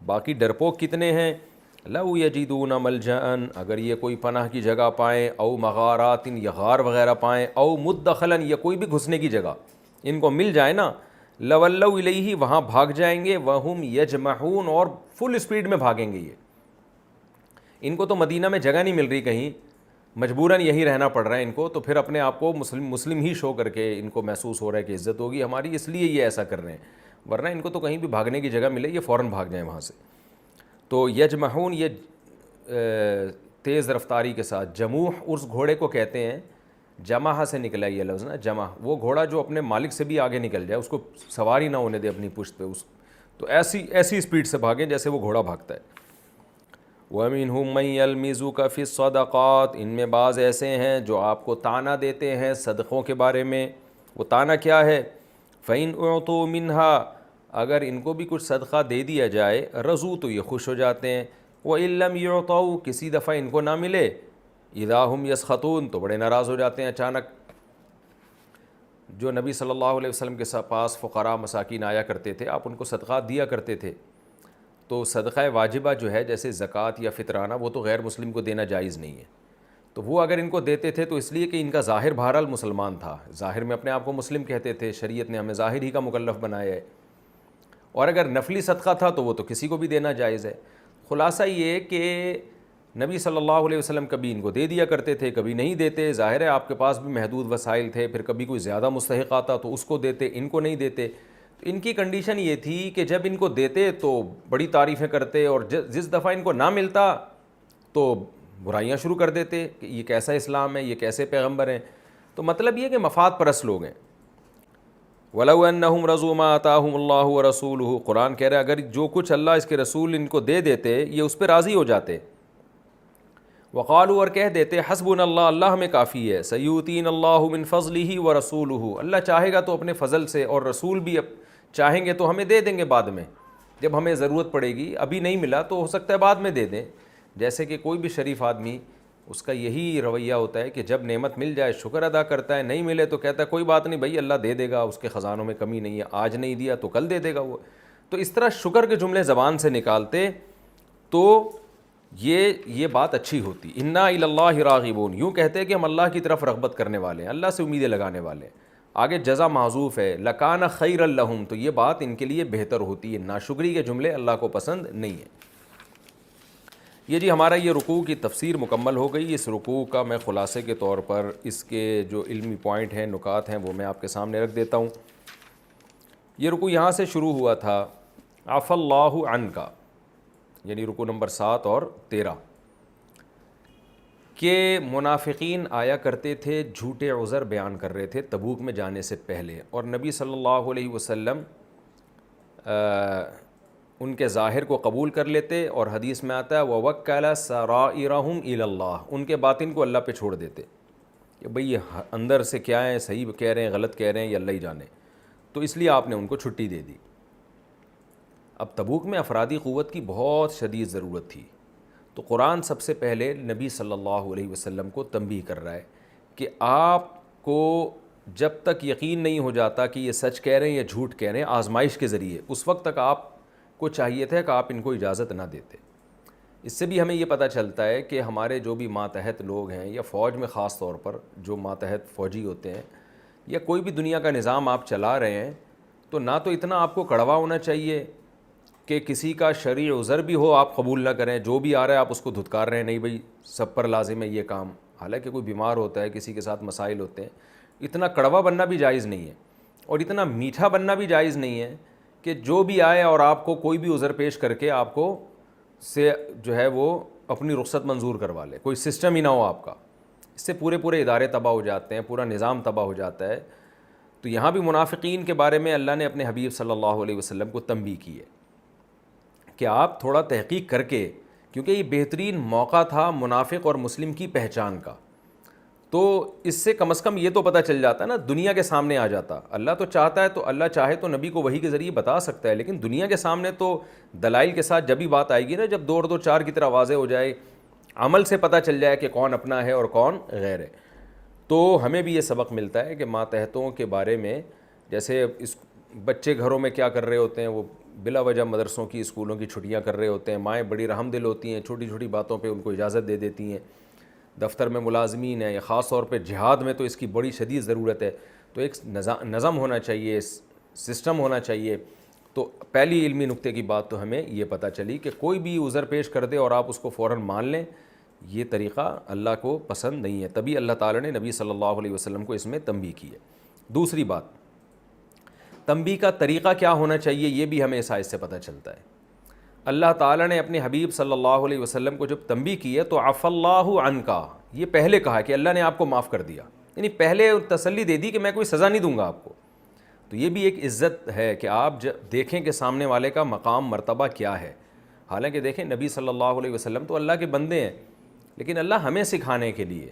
باقی ڈرپوک کتنے ہیں؟ لو یجدون ملجأن، اگر یہ کوئی پناہ کی جگہ پائیں، او مغارات، یا غار وغیرہ پائیں، او مدخلا، یا کوئی بھی گھسنے کی جگہ ان کو مل جائے نا، لولوا الیہ، وہاں بھاگ جائیں گے، وہم یجمحون، اور فل اسپیڈ میں بھاگیں گے. یہ ان کو تو مدینہ میں جگہ نہیں مل رہی کہیں، مجبوراً یہی رہنا پڑ رہا ہے ان کو، تو پھر اپنے آپ کو مسلم ہی شو کر کے ان کو محسوس ہو رہا ہے کہ عزت ہوگی ہماری، اس لیے یہ ایسا کر رہے ہیں، ورنہ ان کو تو کہیں بھی بھاگنے کی جگہ ملے یہ فوراً بھاگ جائیں وہاں سے. تو یجمحون، یہ تیز رفتاری کے ساتھ. جموح اس گھوڑے کو کہتے ہیں، جمح سے نکلا یہ لفظ نا، جمح، وہ گھوڑا جو اپنے مالک سے بھی آگے نکل جائے، اس کو سواری نہ ہونے دے اپنی پشت پہ، اس تو ایسی اسپیڈ سے بھاگیں جیسے وہ گھوڑا بھاگتا ہے. وَمِنْهُمْ مَنْ يَلْمِزُكَ فِي الصَّدَقَاتِ، ان میں بعض ایسے ہیں جو آپ کو طعنہ دیتے ہیں صدقوں کے بارے میں. وہ طعنہ کیا ہے؟ فَإِنْ أُعْطُوا مِنْهَا، اگر ان کو بھی کچھ صدقہ دے دیا جائے، رضوا، تو یہ خوش ہو جاتے ہیں. وَإِن لَمْ يُعْطَوْا، کسی دفعہ ان کو نہ ملے، اِذَا هُمْ يَسْخَطُونَ، تو بڑے ناراض ہو جاتے ہیں اچانک. جو نبی صلی اللہ علیہ وسلم کے پاس فقراء مساکین آیا کرتے تھے، آپ ان کو صدقات دیا کرتے تھے، تو صدقہ واجبہ جو ہے جیسے زکوٰۃ یا فطرانہ، وہ تو غیر مسلم کو دینا جائز نہیں ہے. تو وہ اگر ان کو دیتے تھے تو اس لیے کہ ان کا ظاہر بہرحال مسلمان تھا، ظاہر میں اپنے آپ کو مسلم کہتے تھے، شریعت نے ہمیں ظاہر ہی کا مکلف بنایا ہے. اور اگر نفلی صدقہ تھا تو وہ تو کسی کو بھی دینا جائز ہے. خلاصہ یہ کہ نبی صلی اللہ علیہ وسلم کبھی ان کو دے دیا کرتے تھے، کبھی نہیں دیتے. ظاہر ہے آپ کے پاس بھی محدود وسائل تھے، پھر کبھی کوئی زیادہ مستحق آتا تو اس کو دیتے، ان کو نہیں دیتے. ان کی کنڈیشن یہ تھی کہ جب ان کو دیتے تو بڑی تعریفیں کرتے، اور جس دفعہ ان کو نہ ملتا تو برائیاں شروع کر دیتے کہ یہ کیسا اسلام ہے، یہ کیسے پیغمبر ہیں. تو مطلب یہ کہ مفاد پرست لوگ ہیں. وَلَوْ أَنَّهُمْ رَضُوا مَا آتَاهُمُ اللَّهُ وَرَسُولُهُ، قرآن کہہ رہا ہے اگر جو کچھ اللہ اس کے رسول ان کو دے دیتے یہ اس پہ راضی ہو جاتے. وقالوا، اور کہہ دیتے، حسبنا اللہ، اللہ ہمیں کافی ہے، سیؤتینا اللہ من فضلہ ورسولہ، اللہ چاہے گا تو اپنے فضل سے، اور رسول بھی چاہیں گے تو ہمیں دے دیں گے بعد میں، جب ہمیں ضرورت پڑے گی. ابھی نہیں ملا تو ہو سکتا ہے بعد میں دے دیں. جیسے کہ کوئی بھی شریف آدمی اس کا یہی رویہ ہوتا ہے کہ جب نعمت مل جائے شکر ادا کرتا ہے، نہیں ملے تو کہتا ہے کوئی بات نہیں بھائی، اللہ دے دے گا، اس کے خزانوں میں کمی نہیں ہے، آج نہیں دیا تو کل دے دے گا وہ. تو اس طرح شکر کے جملے زبان سے نکالتے تو یہ بات اچھی ہوتی. انا الی اللہ راغبون، یوں کہتے ہیں کہ ہم اللہ کی طرف رغبت کرنے والے ہیں، اللہ سے امیدیں لگانے والے ہیں. آگے جزا محذوف ہے، لکان خیر لہم، تو یہ بات ان کے لیے بہتر ہوتی ہے. ناشکری کے جملے اللہ کو پسند نہیں ہیں. یہ جی ہمارا یہ رکوع کی تفسیر مکمل ہو گئی. اس رکوع کا میں خلاصے کے طور پر اس کے جو علمی پوائنٹ ہیں، نکات ہیں، وہ میں آپ کے سامنے رکھ دیتا ہوں. یہ رکوع یہاں سے شروع ہوا تھا، عفا اللہ عنک، یعنی رکوع نمبر 7 اور 13، کہ منافقین آیا کرتے تھے، جھوٹے عذر بیان کر رہے تھے تبوک میں جانے سے پہلے، اور نبی صلی اللہ علیہ وسلم ان کے ظاہر کو قبول کر لیتے، اور حدیث میں آتا ہے وَوَكَّلَ سَرَائِرَهُمْ إِلَى اللَّهِ، ان کے باطن کو اللہ پہ چھوڑ دیتے کہ بھئی یہ اندر سے کیا ہیں، صحیح کہہ رہے ہیں غلط کہہ رہے ہیں، یہ اللہ ہی جانے. تو اس لیے آپ نے ان کو چھٹی دے دی. اب تبوک میں افرادی قوت کی بہت شدید ضرورت تھی، تو قرآن سب سے پہلے نبی صلی اللہ علیہ وسلم کو تنبیہ کر رہا ہے کہ آپ کو جب تک یقین نہیں ہو جاتا کہ یہ سچ کہہ رہے ہیں یا جھوٹ کہہ رہے ہیں آزمائش کے ذریعے، اس وقت تک آپ کو چاہیے تھا کہ آپ ان کو اجازت نہ دیتے. اس سے بھی ہمیں یہ پتہ چلتا ہے کہ ہمارے جو بھی ماتحت لوگ ہیں، یا فوج میں خاص طور پر جو ماتحت فوجی ہوتے ہیں، یا کوئی بھی دنیا کا نظام آپ چلا رہے ہیں، تو نہ تو اتنا آپ کو کڑوا ہونا چاہیے کہ کسی کا شرعی عذر بھی ہو آپ قبول نہ کریں، جو بھی آ رہا ہے آپ اس کو دھتکار رہے ہیں، نہیں بھائی سب پر لازم ہے یہ کام. حالانکہ کوئی بیمار ہوتا ہے، کسی کے ساتھ مسائل ہوتے ہیں، اتنا کڑوا بننا بھی جائز نہیں ہے، اور اتنا میٹھا بننا بھی جائز نہیں ہے کہ جو بھی آئے اور آپ کو کوئی بھی عذر پیش کر کے آپ کو سے جو ہے وہ اپنی رخصت منظور کروا لے. کوئی سسٹم ہی نہ ہو آپ کا، اس سے پورے ادارے تباہ ہو جاتے ہیں، پورا نظام تباہ ہو جاتا ہے. تو یہاں بھی منافقین کے بارے میں اللہ نے اپنے حبیب صلی اللہ علیہ وسلم کو تنبیہ کی ہے کہ آپ تھوڑا تحقیق کر کے، کیونکہ یہ بہترین موقع تھا منافق اور مسلم کی پہچان کا، تو اس سے کم از کم یہ تو پتہ چل جاتا نا، دنیا کے سامنے آ جاتا. اللہ تو چاہتا ہے، تو اللہ چاہے تو نبی کو وحی کے ذریعے بتا سکتا ہے، لیکن دنیا کے سامنے تو دلائل کے ساتھ جب بھی بات آئے گی نا، جب 2 اور 2 4 کی طرح واضح ہو جائے، عمل سے پتہ چل جائے کہ کون اپنا ہے اور کون غیر ہے. تو ہمیں بھی یہ سبق ملتا ہے کہ ماتحتوں کے بارے میں، جیسے اس بچے گھروں میں کیا کر رہے ہوتے ہیں، وہ بلا وجہ مدرسوں کی اسکولوں کی چھٹیاں کر رہے ہوتے ہیں، مائیں بڑی رحم دل ہوتی ہیں، چھوٹی چھوٹی باتوں پہ ان کو اجازت دے دیتی ہیں، دفتر میں ملازمین ہیں، یا خاص طور پہ جہاد میں تو اس کی بڑی شدید ضرورت ہے، تو ایک نظم ہونا چاہیے، سسٹم ہونا چاہیے۔ تو پہلی علمی نقطے کی بات تو ہمیں یہ پتہ چلی کہ کوئی بھی عذر پیش کر دے اور آپ اس کو فوراً مان لیں، یہ طریقہ اللہ کو پسند نہیں ہے، تبھی اللہ تعالیٰ نے نبی صلی اللہ علیہ وسلم کو اس میں تنبیہ کی ہے۔ دوسری بات، تنبیہ کا طریقہ کیا ہونا چاہیے، یہ بھی ہمیں اس آیت سے پتہ چلتا ہے۔ اللہ تعالیٰ نے اپنے حبیب صلی اللہ علیہ وسلم کو جب تنبیہ کی ہے تو عفا اللہ عنکا، یہ پہلے کہا کہ اللہ نے آپ کو معاف کر دیا، یعنی پہلے تسلی دے دی کہ میں کوئی سزا نہیں دوں گا آپ کو۔ تو یہ بھی ایک عزت ہے کہ آپ جب دیکھیں کہ سامنے والے کا مقام مرتبہ کیا ہے۔ حالانکہ دیکھیں نبی صلی اللہ علیہ وسلم تو اللہ کے بندے ہیں، لیکن اللہ ہمیں سکھانے کے لیے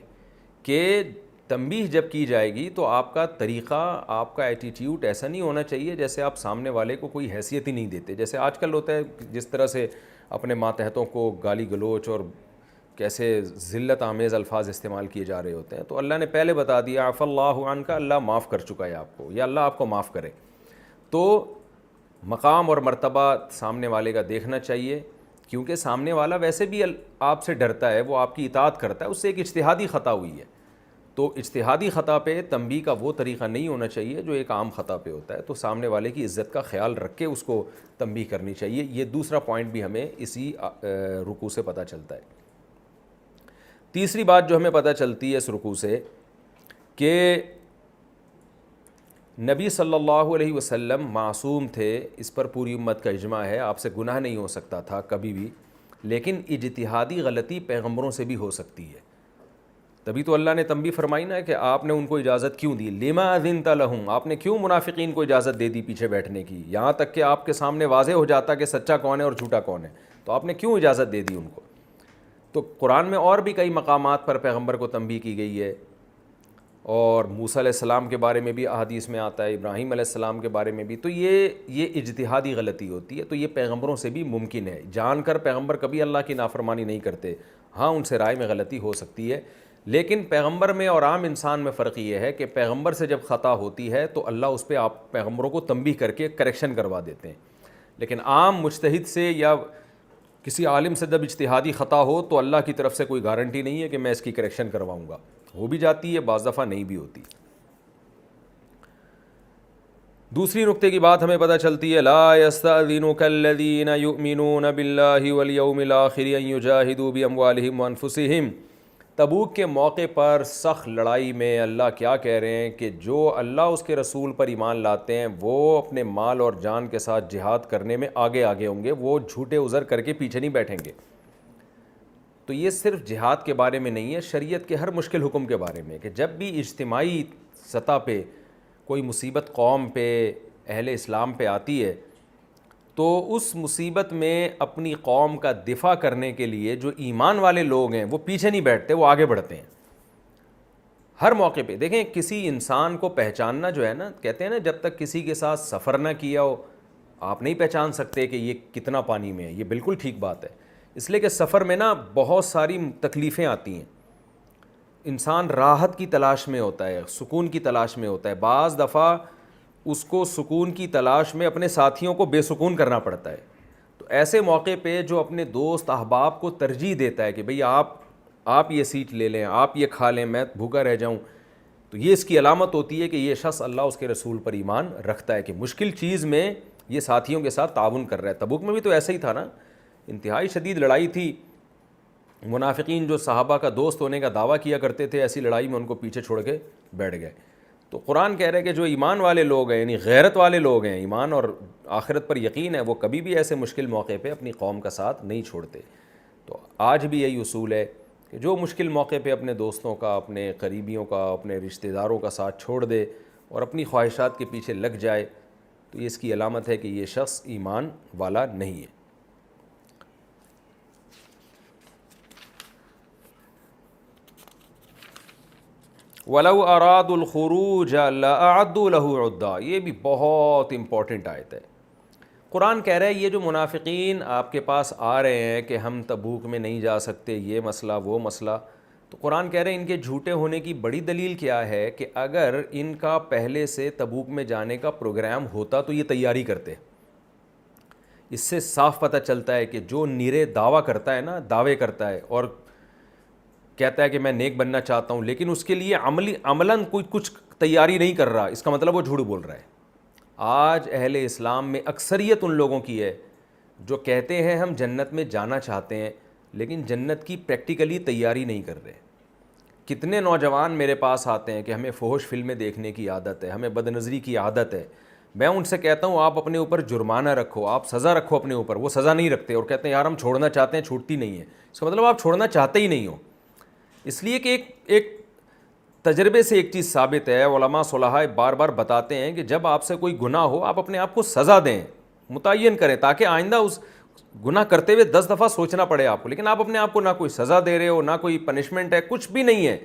کہ تنبیہ جب کی جائے گی تو آپ کا طریقہ، آپ کا ایٹیٹیوڈ ایسا نہیں ہونا چاہیے جیسے آپ سامنے والے کو کوئی حیثیت ہی نہیں دیتے، جیسے آج کل ہوتا ہے جس طرح سے اپنے ماتحتوں کو گالی گلوچ اور کیسے ذلت آمیز الفاظ استعمال کیے جا رہے ہوتے ہیں۔ تو اللہ نے پہلے بتا دیا عفا اللہ عنک، اللہ معاف کر چکا ہے آپ کو، یا اللہ آپ کو معاف کرے۔ تو مقام اور مرتبہ سامنے والے کا دیکھنا چاہیے، کیونکہ سامنے والا ویسے بھی آپ سے ڈرتا ہے، وہ آپ کی اطاعت کرتا ہے، اس سے ایک اجتہادی خطا ہوئی ہے۔ تو اجتہادی خطا پہ تنبیہ کا وہ طریقہ نہیں ہونا چاہیے جو ایک عام خطا پہ ہوتا ہے، تو سامنے والے کی عزت کا خیال رکھ کے اس کو تنبیہ کرنی چاہیے۔ یہ دوسرا پوائنٹ بھی ہمیں اسی رکوع سے پتہ چلتا ہے۔ تیسری بات جو ہمیں پتہ چلتی ہے اس رکوع سے کہ نبی صلی اللہ علیہ وسلم معصوم تھے، اس پر پوری امت کا اجماع ہے، آپ سے گناہ نہیں ہو سکتا تھا کبھی بھی، لیکن اجتہادی غلطی پیغمبروں سے بھی ہو سکتی ہے۔ تبھی تو اللہ نے تنبیہ فرمائی نا کہ آپ نے ان کو اجازت کیوں دی، لما اذنت لہم، آپ نے کیوں منافقین کو اجازت دے دی پیچھے بیٹھنے کی، یہاں تک کہ آپ کے سامنے واضح ہو جاتا کہ سچا کون ہے اور جھوٹا کون ہے، تو آپ نے کیوں اجازت دے دی ان کو۔ تو قرآن میں اور بھی کئی مقامات پر پیغمبر کو تنبیہ کی گئی ہے، اور موسیٰ علیہ السلام کے بارے میں بھی احادیث میں آتا ہے، ابراہیم علیہ السلام کے بارے میں بھی۔ تو یہ اجتہادی غلطی ہوتی ہے، تو یہ پیغمبروں سے بھی ممکن ہے، جان کر پیغمبر کبھی اللہ کی نافرمانی نہیں کرتے، ہاں ان سے رائے میں غلطی ہو سکتی ہے، لیکن پیغمبر میں اور عام انسان میں فرق یہ ہے کہ پیغمبر سے جب خطا ہوتی ہے تو اللہ اس پہ آپ پیغمبروں کو تنبیہ کر کے کریکشن کروا دیتے ہیں، لیکن عام مجتہد سے یا کسی عالم سے جب اجتہادی خطا ہو تو اللہ کی طرف سے کوئی گارنٹی نہیں ہے کہ میں اس کی کریکشن کرواؤں گا، ہو بھی جاتی ہے، بعض دفعہ نہیں بھی ہوتی۔ دوسری نقطے کی بات ہمیں پتہ چلتی ہے، لا یستأذنک الذین یؤمنون باللہ والیوم الآخر ان یجاہدوا باموالہم وانفسہم۔ تبوک کے موقع پر سخت لڑائی میں اللہ کیا کہہ رہے ہیں کہ جو اللہ اس کے رسول پر ایمان لاتے ہیں وہ اپنے مال اور جان کے ساتھ جہاد کرنے میں آگے آگے ہوں گے، وہ جھوٹے عذر کر کے پیچھے نہیں بیٹھیں گے۔ تو یہ صرف جہاد کے بارے میں نہیں ہے، شریعت کے ہر مشکل حکم کے بارے میں، کہ جب بھی اجتماعی سطح پہ کوئی مصیبت قوم پہ، اہل اسلام پہ آتی ہے تو اس مصیبت میں اپنی قوم کا دفاع کرنے کے لیے جو ایمان والے لوگ ہیں وہ پیچھے نہیں بیٹھتے، وہ آگے بڑھتے ہیں ہر موقع پہ۔ دیکھیں کسی انسان کو پہچاننا جو ہے نا، کہتے ہیں نا جب تک کسی کے ساتھ سفر نہ کیا ہو آپ نہیں پہچان سکتے کہ یہ کتنا پانی میں ہے، یہ بالکل ٹھیک بات ہے، اس لیے کہ سفر میں نا بہت ساری تکلیفیں آتی ہیں، انسان راحت کی تلاش میں ہوتا ہے، سکون کی تلاش میں ہوتا ہے، بعض دفعہ اس کو سکون کی تلاش میں اپنے ساتھیوں کو بے سکون کرنا پڑتا ہے۔ تو ایسے موقع پہ جو اپنے دوست احباب کو ترجیح دیتا ہے کہ بھئی آپ یہ سیٹ لے لیں، آپ یہ کھا لیں، میں بھوکا رہ جاؤں، تو یہ اس کی علامت ہوتی ہے کہ یہ شخص اللہ اس کے رسول پر ایمان رکھتا ہے، کہ مشکل چیز میں یہ ساتھیوں کے ساتھ تعاون کر رہا ہے۔ تبوک میں بھی تو ایسا ہی تھا نا، انتہائی شدید لڑائی تھی، منافقین جو صحابہ کا دوست ہونے کا دعویٰ کیا کرتے تھے ایسی لڑائی میں ان کو پیچھے چھوڑ کے بیٹھ گئے۔ تو قرآن کہہ رہے ہے کہ جو ایمان والے لوگ ہیں، یعنی غیرت والے لوگ ہیں، ایمان اور آخرت پر یقین ہے، وہ کبھی بھی ایسے مشکل موقع پہ اپنی قوم کا ساتھ نہیں چھوڑتے۔ تو آج بھی یہی اصول ہے کہ جو مشکل موقع پہ اپنے دوستوں کا، اپنے قریبیوں کا، اپنے رشتہ داروں کا ساتھ چھوڑ دے اور اپنی خواہشات کے پیچھے لگ جائے تو یہ اس کی علامت ہے کہ یہ شخص ایمان والا نہیں ہے۔ وَلَوْ أَرَادُوا الْخُرُوجَ لَأَعَدُّوا لَهُ عُدَّةً، یہ بھی بہت امپورٹنٹ آیت ہے۔ قرآن کہہ رہا ہے یہ جو منافقین آپ کے پاس آ رہے ہیں کہ ہم تبوک میں نہیں جا سکتے، یہ مسئلہ وہ مسئلہ، تو قرآن کہہ رہے ہیں ان کے جھوٹے ہونے کی بڑی دلیل کیا ہے کہ اگر ان کا پہلے سے تبوک میں جانے کا پروگرام ہوتا تو یہ تیاری کرتے، اس سے صاف پتہ چلتا ہے کہ جو نیرے دعویٰ کرتا ہے نا، دعوے کرتا ہے اور کہتا ہے کہ میں نیک بننا چاہتا ہوں، لیکن اس کے لیے عملاً کوئی کچھ تیاری نہیں کر رہا، اس کا مطلب وہ جھوٹ بول رہا ہے۔ آج اہل اسلام میں اکثریت ان لوگوں کی ہے جو کہتے ہیں ہم جنت میں جانا چاہتے ہیں، لیکن جنت کی پریکٹیکلی تیاری نہیں کر رہے۔ کتنے نوجوان میرے پاس آتے ہیں کہ ہمیں فحش فلمیں دیکھنے کی عادت ہے، ہمیں بد نظری کی عادت ہے۔ میں ان سے کہتا ہوں آپ اپنے اوپر جرمانہ رکھو، آپ سزا رکھو اپنے اوپر، وہ سزا نہیں رکھتے اور کہتے ہیں یار ہم چھوڑنا چاہتے ہیں، چھوٹتی نہیں ہے۔ اس کا مطلب آپ چھوڑنا چاہتے ہی نہیں ہو، اس لیے کہ ایک تجربے سے ایک چیز ثابت ہے، علماء صلحاء بار بار بتاتے ہیں کہ جب آپ سے کوئی گناہ ہو آپ اپنے آپ کو سزا دیں، متعین کریں، تاکہ آئندہ اس گناہ کرتے ہوئے 10 دفعہ سوچنا پڑے آپ کو۔ لیکن آپ اپنے آپ کو نہ کوئی سزا دے رہے ہو، نہ کوئی پنشمنٹ ہے، کچھ بھی نہیں ہے،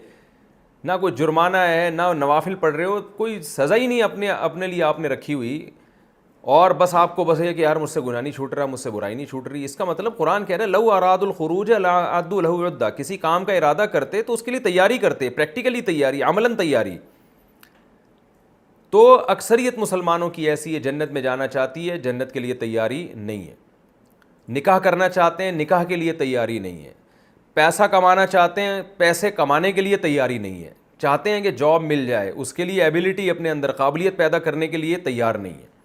نہ کوئی جرمانہ ہے، نہ نوافل پڑھ رہے ہو، کوئی سزا ہی نہیں اپنے لیے آپ نے رکھی ہوئی، اور بس آپ کو بس ہے کہ یار مجھ سے گناہ نہیں چھوٹ رہا، مجھ سے برائی نہیں چھوٹ رہی۔ اس کا مطلب قرآن کہہ رہا ہے لو اراد الخروج لاعدوا له عدہ، کسی کام کا ارادہ کرتے تو اس کے لیے تیاری کرتے، پریکٹیکلی تیاری، عملاً تیاری۔ تو اکثریت مسلمانوں کی ایسی ہے، جنت میں جانا چاہتی ہے، جنت کے لیے تیاری نہیں ہے۔ نکاح کرنا چاہتے ہیں، نکاح کے لیے تیاری نہیں ہے۔ پیسہ کمانا چاہتے ہیں، پیسے کمانے کے لیے تیاری نہیں ہے۔ چاہتے ہیں کہ جاب مل جائے، اس کے لیے ایبیلٹی، اپنے اندر قابلیت پیدا کرنے کے لیے تیار نہیں ہے۔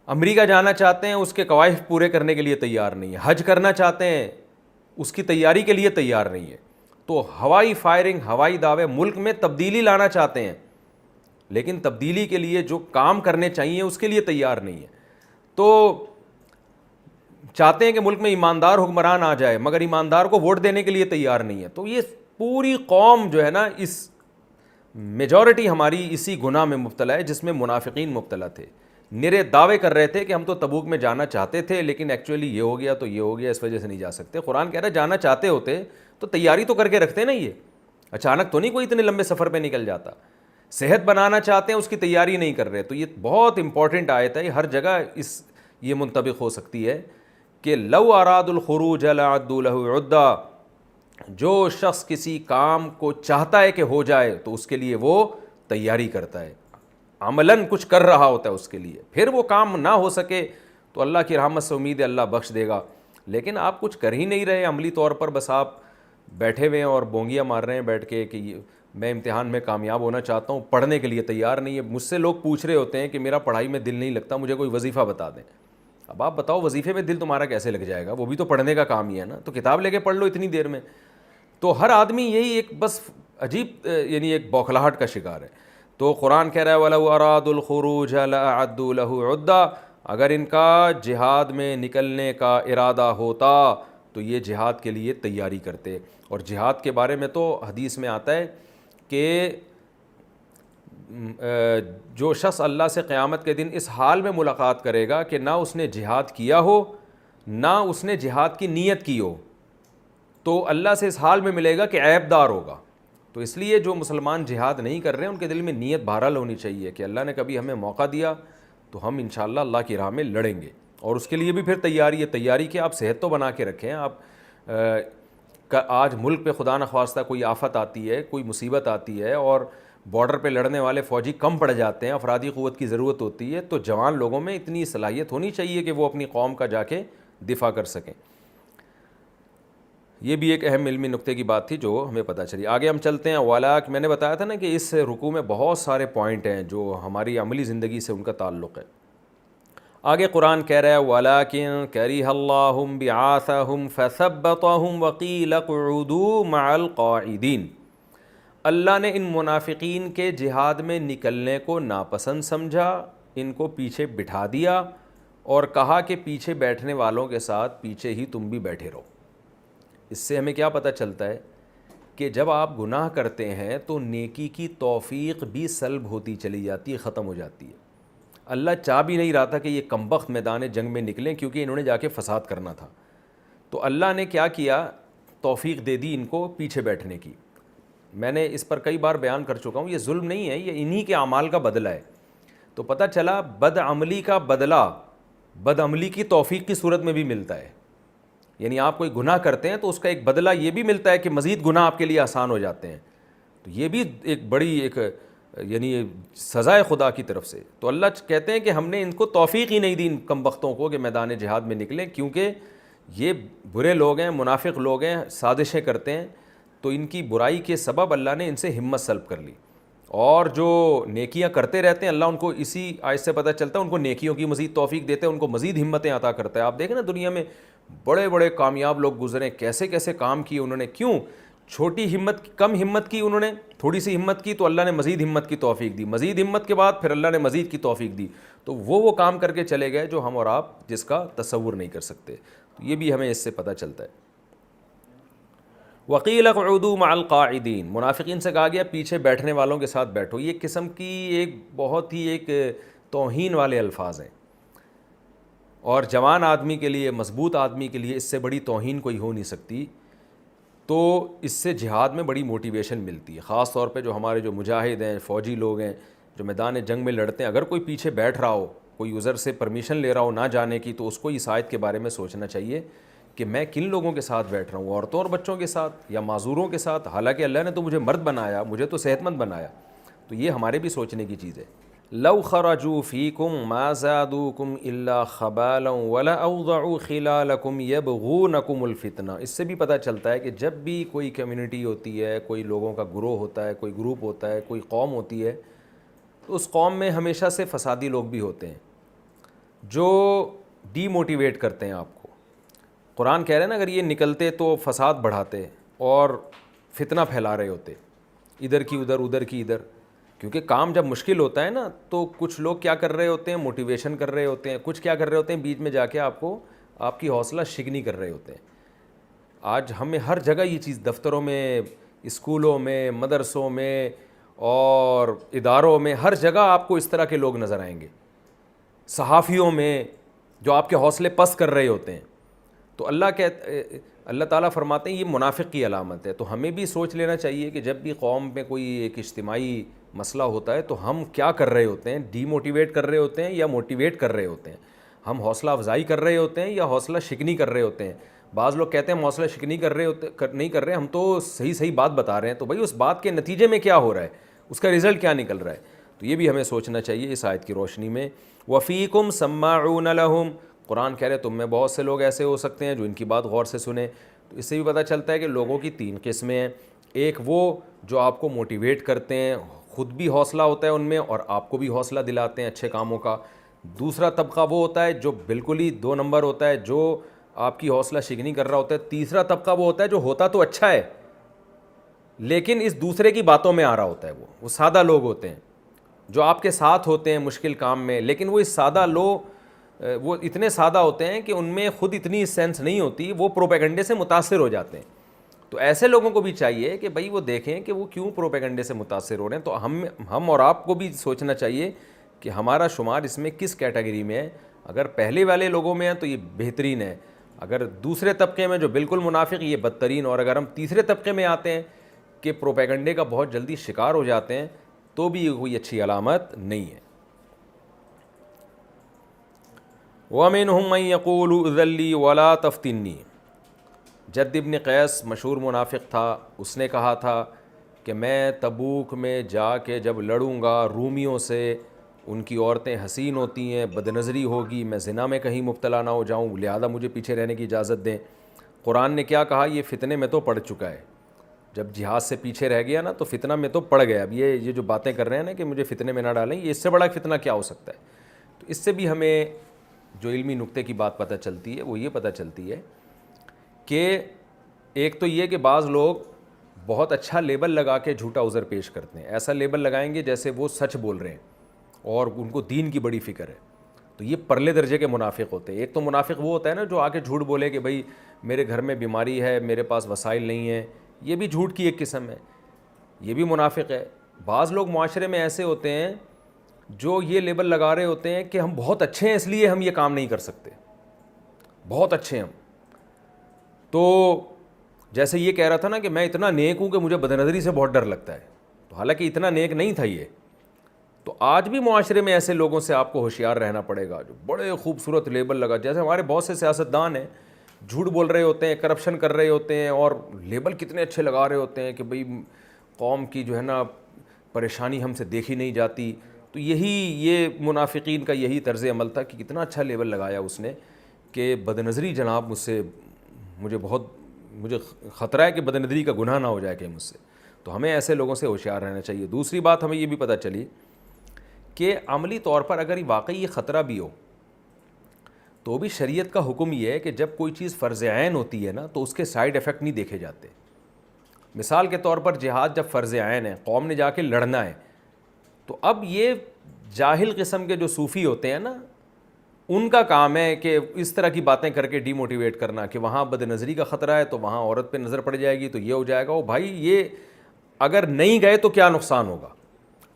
امریکہ جانا چاہتے ہیں، اس کے قواعد پورے کرنے کے لیے تیار نہیں ہے۔ حج کرنا چاہتے ہیں، اس کی تیاری کے لیے تیار نہیں ہے۔ تو ہوائی فائرنگ، ہوائی دعوے، ملک میں تبدیلی لانا چاہتے ہیں، لیکن تبدیلی کے لیے جو کام کرنے چاہیے اس کے لیے تیار نہیں ہے۔ تو چاہتے ہیں کہ ملک میں ایماندار حکمران آ جائے، مگر ایماندار کو ووٹ دینے کے لیے تیار نہیں ہے۔ تو یہ پوری قوم جو ہے نا، اس میجورٹی ہماری اسی گناہ میں مبتلا ہے جس میں منافقین مبتلا تھے۔ نرے دعوے کر رہے تھے کہ ہم تو تبوک میں جانا چاہتے تھے، لیکن ایکچولی یہ ہو گیا تو یہ ہو گیا، اس وجہ سے نہیں جا سکتے۔ قرآن کہہ رہا ہے جانا چاہتے ہوتے تو تیاری تو کر کے رکھتے نا، یہ اچانک تو نہیں کوئی اتنے لمبے سفر پہ نکل جاتا۔ صحت بنانا چاہتے ہیں، اس کی تیاری نہیں کر رہے۔ تو یہ بہت امپورٹنٹ آیت ہے، یہ ہر جگہ یہ منطبق ہو سکتی ہے کہ لو اراد الخروج لاعدوا له عدہ، جو شخص کسی کام کو چاہتا ہے کہ ہو جائے تو اس کے لیے وہ تیاری کرتا ہے، عملاً کچھ کر رہا ہوتا ہے اس کے لیے۔ پھر وہ کام نہ ہو سکے تو اللہ کی رحمت سے امید ہے اللہ بخش دے گا، لیکن آپ کچھ کر ہی نہیں رہے عملی طور پر، بس آپ بیٹھے ہوئے ہیں اور بونگیاں مار رہے ہیں بیٹھ کے کہ میں امتحان میں کامیاب ہونا چاہتا ہوں، پڑھنے کے لیے تیار نہیں ہے۔ مجھ سے لوگ پوچھ رہے ہوتے ہیں کہ میرا پڑھائی میں دل نہیں لگتا، مجھے کوئی وظیفہ بتا دیں۔ اب آپ بتاؤ وظیفے میں دل تمہارا کیسے لگ جائے گا؟ وہ بھی تو پڑھنے کا کام ہی ہے نا، تو کتاب لے کے پڑھ لو اتنی دیر میں۔ تو ہر آدمی یہی ایک بس عجیب یعنی ایک بوکھلاہٹ کا شکار ہے۔ تو قرآن کہہ رہا ہے وَلَوْ أَرَادُوا الْخُرُوجَ لَأَعَدُّوا لَهُ عُدَّةً، اگر ان کا جہاد میں نکلنے کا ارادہ ہوتا تو یہ جہاد کے لیے تیاری کرتے۔ اور جہاد کے بارے میں تو حدیث میں آتا ہے کہ جو شخص اللہ سے قیامت کے دن اس حال میں ملاقات کرے گا کہ نہ اس نے جہاد کیا ہو نہ اس نے جہاد کی نیت کی ہو، تو اللہ سے اس حال میں ملے گا کہ عیب دار ہوگا۔ تو اس لیے جو مسلمان جہاد نہیں کر رہے ہیں ان کے دل میں نیت بہرحال ہونی چاہیے کہ اللہ نے کبھی ہمیں موقع دیا تو ہم انشاءاللہ اللہ کی راہ میں لڑیں گے، اور اس کے لیے بھی پھر تیاری ہے۔ تیاری کہ آپ صحت تو بنا کے رکھیں۔ آپ آج ملک پہ خدا نخواستہ کوئی آفت آتی ہے، کوئی مصیبت آتی ہے اور بارڈر پہ لڑنے والے فوجی کم پڑ جاتے ہیں، افرادی قوت کی ضرورت ہوتی ہے، تو جوان لوگوں میں اتنی صلاحیت ہونی چاہیے کہ وہ اپنی قوم کا جا کے دفاع کر سکیں۔ یہ بھی ایک اہم علمی نقطے کی بات تھی جو ہمیں پتہ چلی۔ آگے ہم چلتے ہیں۔ وَلَٰكِن، میں نے بتایا تھا نا کہ اس رکوع میں بہت سارے پوائنٹ ہیں جو ہماری عملی زندگی سے ان کا تعلق ہے۔ آگے قرآن کہہ رہا ہے وَلَٰكِن كَرِهَ اللَّهُ بِعَاثَهُمْ فَثَبَّطَهُمْ وَقِيلَ اقْعُدُوا مَعَ الْقَاعِدِينَ، اللہ نے ان منافقین کے جہاد میں نکلنے کو ناپسند سمجھا، ان کو پیچھے بٹھا دیا اور کہا کہ پیچھے بیٹھنے والوں کے ساتھ پیچھے ہی تم بھی بیٹھے رہو۔ اس سے ہمیں کیا پتہ چلتا ہے کہ جب آپ گناہ کرتے ہیں تو نیکی کی توفیق بھی سلب ہوتی چلی جاتی ہے، ختم ہو جاتی ہے۔ اللہ چاہ بھی نہیں رہا تھا کہ یہ کمبخت میدان جنگ میں نکلیں، کیونکہ انہوں نے جا کے فساد کرنا تھا۔ تو اللہ نے کیا کیا، توفیق دے دی ان کو پیچھے بیٹھنے کی۔ میں نے اس پر کئی بار بیان کر چکا ہوں، یہ ظلم نہیں ہے، یہ انہی کے اعمال کا بدلہ ہے۔ تو پتہ چلا بد عملی کا بدلہ بد عملی کی توفیق کی صورت میں بھی ملتا ہے۔ یعنی آپ کوئی گناہ کرتے ہیں تو اس کا ایک بدلہ یہ بھی ملتا ہے کہ مزید گناہ آپ کے لیے آسان ہو جاتے ہیں۔ تو یہ بھی ایک بڑی ایک یعنی سزائے خدا کی طرف سے. تو اللہ کہتے ہیں کہ ہم نے ان کو توفیق ہی نہیں دی ان کم بختوں کو کہ میدان جہاد میں نکلیں, کیونکہ یہ برے لوگ ہیں, منافق لوگ ہیں, سازشیں کرتے ہیں. تو ان کی برائی کے سبب اللہ نے ان سے ہمت سلب کر لی. اور جو نیکیاں کرتے رہتے ہیں اللہ ان کو اسی آیت سے پتہ چلتا ہے ان کو نیکیوں کی مزید توفیق دیتے ہیں, ان کو مزید ہمتیں عطا کرتا ہے. آپ دیکھیں نا دنیا میں بڑے بڑے کامیاب لوگ گزرے, کیسے کیسے کام کیے انہوں نے. کیوں؟ چھوٹی ہمت, کم ہمت کی انہوں نے, تھوڑی سی ہمت کی تو اللہ نے مزید ہمت کی توفیق دی, مزید ہمت کے بعد پھر اللہ نے مزید کی توفیق دی. تو وہ کام کر کے چلے گئے جو ہم اور آپ جس کا تصور نہیں کر سکتے. تو یہ بھی ہمیں اس سے پتہ چلتا ہے. وقیل اقعدوا مع القاعدین, منافقین سے کہا گیا پیچھے بیٹھنے والوں کے ساتھ بیٹھو. یہ قسم کی ایک بہت ہی ایک توہین والے الفاظ ہیں, اور جوان آدمی کے لیے, مضبوط آدمی کے لیے اس سے بڑی توہین کوئی ہو نہیں سکتی. تو اس سے جہاد میں بڑی موٹیویشن ملتی ہے, خاص طور پہ جو ہمارے جو مجاہد ہیں, فوجی لوگ ہیں, جو میدان جنگ میں لڑتے ہیں. اگر کوئی پیچھے بیٹھ رہا ہو, کوئی عذر سے پرمیشن لے رہا ہو نہ جانے کی, تو اس کو اس آیت کے بارے میں سوچنا چاہیے کہ میں کن لوگوں کے ساتھ بیٹھ رہا ہوں, عورتوں اور بچوں کے ساتھ یا معذوروں کے ساتھ. حالانکہ اللہ نے تو مجھے مرد بنایا, مجھے تو صحت مند بنایا. تو یہ ہمارے بھی سوچنے کی چیز ہے. لو خرجوا فیکم ما زادوکم الا خبالا ولاوضعوا خلالکم یبغونکم الفتنہ. اس سے بھی پتہ چلتا ہے کہ جب بھی کوئی کمیونٹی ہوتی ہے, کوئی لوگوں کا گروہ ہوتا ہے, کوئی گروپ ہوتا ہے, کوئی قوم ہوتی ہے, تو اس قوم میں ہمیشہ سے فسادی لوگ بھی ہوتے ہیں جو ڈی موٹیویٹ کرتے ہیں آپ کو. قرآن کہہ رہے ہیں نا اگر یہ نکلتے تو فساد بڑھاتے اور فتنہ پھیلا رہے ہوتے, ادھر کی ادھر, ادھر کی ادھر. کیونکہ کام جب مشکل ہوتا ہے نا تو کچھ لوگ کیا کر رہے ہوتے ہیں, موٹیویشن کر رہے ہوتے ہیں, کچھ کیا کر رہے ہوتے ہیں بیچ میں جا کے آپ کو آپ کی حوصلہ شکنی کر رہے ہوتے ہیں. آج ہمیں ہر جگہ یہ چیز, دفتروں میں, اسکولوں میں, مدرسوں میں اور اداروں میں, ہر جگہ آپ کو اس طرح کے لوگ نظر آئیں گے. صحافیوں میں جو آپ کے حوصلے پست کر رہے ہوتے ہیں. تو اللہ تعالیٰ فرماتے ہیں یہ منافق کی علامت ہے. تو ہمیں بھی سوچ لینا چاہیے کہ جب بھی قوم میں کوئی ایک اجتماعی مسئلہ ہوتا ہے تو ہم کیا کر رہے ہوتے ہیں, ڈی موٹیویٹ کر رہے ہوتے ہیں یا موٹیویٹ کر رہے ہوتے ہیں, ہم حوصلہ افزائی کر رہے ہوتے ہیں یا حوصلہ شکنی کر رہے ہوتے ہیں. بعض لوگ کہتے ہیں ہم حوصلہ شکنی کر رہے ہوتے نہیں کر رہے, ہم تو صحیح بات بتا رہے ہیں. تو بھائی اس بات کے نتیجے میں کیا ہو رہا ہے, اس کا رزلٹ کیا نکل رہا ہے. تو یہ بھی ہمیں سوچنا چاہیے اس آیت کی روشنی میں. وفیکم سماعون لہم, قرآن کہہ رہے تم میں بہت سے لوگ ایسے ہو سکتے ہیں جو ان کی بات غور سے سنیں. تو اس سے بھی پتہ چلتا ہے کہ لوگوں کی 3 قسمیں ہیں. ایک وہ جو آپ کو موٹیویٹ کرتے ہیں, خود بھی حوصلہ ہوتا ہے ان میں اور آپ کو بھی حوصلہ دلاتے ہیں اچھے کاموں کا. دوسرا طبقہ وہ ہوتا ہے جو بالکل ہی 2 نمبر ہوتا ہے, جو آپ کی حوصلہ شکنی کر رہا ہوتا ہے. تیسرا طبقہ وہ ہوتا ہے جو ہوتا تو اچھا ہے لیکن اس دوسرے کی باتوں میں آ رہا ہوتا ہے. وہ سادہ لوگ ہوتے ہیں جو آپ کے ساتھ ہوتے ہیں مشکل کام میں, لیکن وہ وہ اتنے سادہ ہوتے ہیں کہ ان میں خود اتنی سینس نہیں ہوتی, وہ پروپیگنڈے سے متاثر ہو جاتے ہیں. تو ایسے لوگوں کو بھی چاہیے کہ بھائی وہ دیکھیں کہ وہ کیوں پروپیگنڈے سے متاثر ہو رہے ہیں. تو ہم اور آپ کو بھی سوچنا چاہیے کہ ہمارا شمار اس میں کس کیٹیگری میں ہے. اگر پہلے والے لوگوں میں ہیں تو یہ بہترین ہے, اگر دوسرے طبقے میں جو بالکل منافق یہ بدترین, اور اگر ہم تیسرے طبقے میں آتے ہیں کہ پروپیگنڈے کا بہت جلدی شکار ہو جاتے ہیں, تو بھی یہ کوئی اچھی علامت نہیں ہے. وَمِنْهُمْ مَنْ يَقُولُ اُذَن لِّي وَلَا تَفْتِنِّي. جد ابن قیس مشہور منافق تھا, اس نے کہا تھا کہ میں تبوک میں جا کے جب لڑوں گا رومیوں سے, ان کی عورتیں حسین ہوتی ہیں, بدنظری ہوگی, میں زنا میں کہیں مبتلا نہ ہو جاؤں, لہذا مجھے پیچھے رہنے کی اجازت دیں. قرآن نے کیا کہا, یہ فتنے میں تو پڑ چکا ہے. جب جہاد سے پیچھے رہ گیا نا تو فتنہ میں تو پڑ گیا. اب یہ جو باتیں کر رہے ہیں نا کہ مجھے فتنے میں نہ ڈالیں, یہ اس سے بڑا فتنہ کیا ہو سکتا ہے. تو اس سے بھی ہمیں جو علمی نقطے کی بات پتہ چلتی ہے وہ یہ پتہ چلتی ہے کہ ایک تو یہ کہ بعض لوگ بہت اچھا لیبل لگا کے جھوٹا عذر پیش کرتے ہیں. ایسا لیبل لگائیں گے جیسے وہ سچ بول رہے ہیں اور ان کو دین کی بڑی فکر ہے. تو یہ پرلے درجے کے منافق ہوتے ہیں. ایک تو منافق وہ ہوتا ہے نا جو آ کے جھوٹ بولے کہ بھائی میرے گھر میں بیماری ہے, میرے پاس وسائل نہیں ہیں, یہ بھی جھوٹ کی ایک قسم ہے, یہ بھی منافق ہے. بعض لوگ معاشرے میں ایسے ہوتے ہیں جو یہ لیبل لگا رہے ہوتے ہیں کہ ہم بہت اچھے ہیں اس لیے ہم یہ کام نہیں کر سکتے, بہت اچھے ہیں ہم. تو جیسے یہ کہہ رہا تھا نا کہ میں اتنا نیک ہوں کہ مجھے بدنظری سے بہت ڈر لگتا ہے, تو حالانکہ اتنا نیک نہیں تھا یہ. تو آج بھی معاشرے میں ایسے لوگوں سے آپ کو ہوشیار رہنا پڑے گا جو بڑے خوبصورت لیبل لگا, جیسے ہمارے بہت سے سیاستدان ہیں جھوٹ بول رہے ہوتے ہیں, کرپشن کر رہے ہوتے ہیں اور لیبل کتنے اچھے لگا رہے ہوتے ہیں کہ بھئی قوم کی جو ہے نا پریشانی ہم سے دیکھی نہیں جاتی. تو یہ منافقین کا یہی طرز عمل تھا کہ کتنا اچھا لیبل لگایا اس نے کہ بد نظری جناب مجھے خطرہ ہے کہ بد نظری کا گناہ نہ ہو جائے کہ مجھ سے. تو ہمیں ایسے لوگوں سے ہوشیار رہنا چاہیے. دوسری بات ہمیں یہ بھی پتہ چلی کہ عملی طور پر اگر واقعی یہ خطرہ بھی ہو تو بھی شریعت کا حکم یہ ہے کہ جب کوئی چیز فرض عین ہوتی ہے نا تو اس کے سائیڈ ایفیکٹ نہیں دیکھے جاتے. مثال کے طور پر جہاد جب فرض عین ہے, قوم نے جا کے لڑنا ہے, تو اب یہ جاہل قسم کے جو صوفی ہوتے ہیں نا, ان کا کام ہے کہ اس طرح کی باتیں کر کے ڈی موٹیویٹ کرنا کہ وہاں بد نظری کا خطرہ ہے تو وہاں عورت پہ نظر پڑ جائے گی تو یہ ہو جائے گا. وہ بھائی یہ اگر نہیں گئے تو کیا نقصان ہوگا.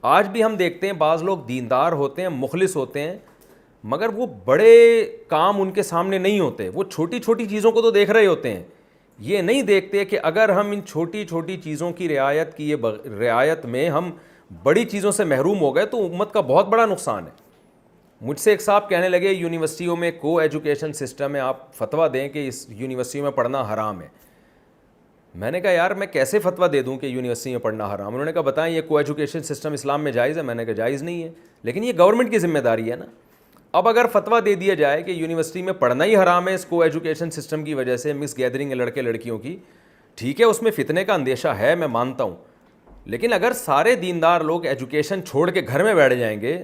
آج بھی ہم دیکھتے ہیں بعض لوگ دیندار ہوتے ہیں, مخلص ہوتے ہیں, مگر وہ بڑے کام ان کے سامنے نہیں ہوتے. وہ چھوٹی چھوٹی چیزوں کو تو دیکھ رہے ہوتے ہیں, یہ نہیں دیکھتے کہ اگر ہم ان چھوٹی چھوٹی چیزوں کی رعایت میں ہم بڑی چیزوں سے محروم ہو گئے تو امت کا بہت بڑا نقصان ہے. مجھ سے ایک صاحب کہنے لگے یونیورسٹیوں میں کو ایجوکیشن سسٹم ہے, آپ فتویٰ دیں کہ اس یونیورسٹی میں پڑھنا حرام ہے. میں نے کہا یار میں کیسے فتویٰ دے دوں کہ یونیورسٹی میں پڑھنا حرام. انہوں نے کہا بتائیں یہ کو ایجوکیشن سسٹم اسلام میں جائز ہے. میں نے کہا جائز نہیں ہے, لیکن یہ گورنمنٹ کی ذمہ داری ہے نا. اب اگر فتویٰ دے دیا جائے کہ یونیورسٹی میں پڑھنا ہی حرام ہے اس کو ایجوکیشن سسٹم کی وجہ سے, مکس گیدرنگ ہے لڑکے لڑکیوں کی, ٹھیک ہے اس میں فتنے کا اندیشہ ہے, میں مانتا ہوں, لیکن اگر سارے دیندار لوگ ایجوکیشن چھوڑ کے گھر میں بیٹھ جائیں گے